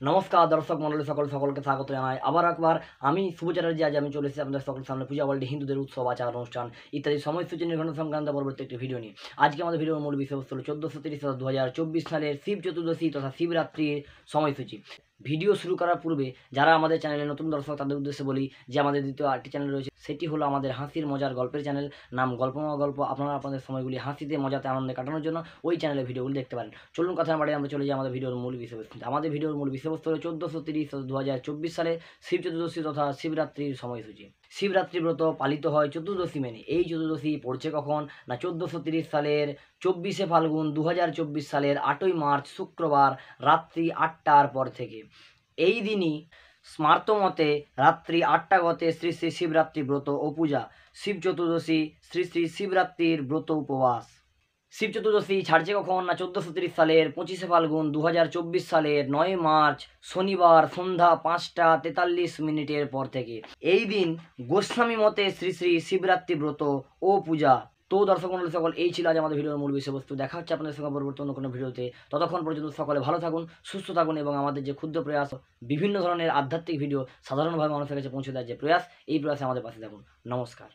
নমস্কার দর্শক মণ্ডলী সকলকে স্বাগত জানাই আবার একবার। আমি শুভ চ্যাটার্জি। আজ আমি চলে এসেছি আপনাদের সকল সামনে পূজা ওয়ার্ল্ডে হিন্দুদের উৎসব, আচার অনুষ্ঠান ইত্যাদি সময়সূচি নির্ঘণ্ট সংক্রান্ত পরবর্তী একটি ভিডিও নিয়ে। আজকে আমাদের ভিডিওর মূল বিষয়বস্তু হলো 1430-2024 সালের শিব চতুর্দশী তথা শিবরাত্রির সময়সূচি। ভিডিও শুরু করার পূর্বে যারা আমাদের চ্যানেলে নতুন দর্শক তাদের উদ্দেশ্যে বলি যে আমাদের দ্বিতীয় আরেকটি চ্যানেল রয়েছে, সেটি হলো আমাদের হাসির মজার গল্পের চ্যানেল, নাম গল্পময় গল্প। আপনারা আপনাদের সময়গুলি হাসিতে মজাতে আনন্দে কাটানোর জন্য ওই চ্যানেলে ভিডিওগুলি দেখতে পারেন। চলুন কথা না বাড়িয়ে আমরা চলে যাই আমাদের ভিডিওর মূল বিষয়বস্তু। আমাদের ভিডিওর মূল বিষয়বস্তু হলো 1430-2024 সালে শিব চতুর্দশী তথা শিবরাত্রির সময়সূচি। শিবরাত্রি ব্রত পালিত হয় চতুর্দশী মেনে। এই চতুর্দশী পড়ছে কখন না 1430 সালের 24শে ফাল্গুন 2024 সালের 8ই মার্চ শুক্রবার রাত্রি 8টার পর থেকে। এই দিনই স্মার্ত মতে রাত্রি 8টা গতে শ্রী শ্রী শিবরাত্রি ব্রত ও পূজা। শিব চতুর্দশী শ্রী শ্রী শিবরাত্রির ব্রত উপবাস। শিব চতুর্দশী ছাড়ছে কখন না 1430 সালের 25শে ফাল্গুন 2024 সালের 9 মার্চ শনিবার সন্ধ্যা 5টা 43 মিনিটের পর থেকে। এই দিন গোস্বামী মতে শ্রী শ্রী শিবরাত্রি ব্রত ও পূজা। তো দর্শক মণ্ডলী সকল, এই ছিল আজ আমাদের ভিডিওর মূল বিষয়বস্তু। দেখা হচ্ছে আপনাদের সঙ্গে পরবর্তী অন্য কোনো ভিডিওতে। ততক্ষণ পর্যন্ত সকলে ভালো থাকুন, সুস্থ থাকুন এবং আমাদের যে ক্ষুদ্র প্রয়াস বিভিন্ন ধরনের আধ্যাত্মিক ভিডিও সাধারণভাবে মানুষের কাছে পৌঁছে দেওয়ার যে প্রয়াস, এই প্রয়াসে আমাদের পাশে থাকুন। নমস্কার।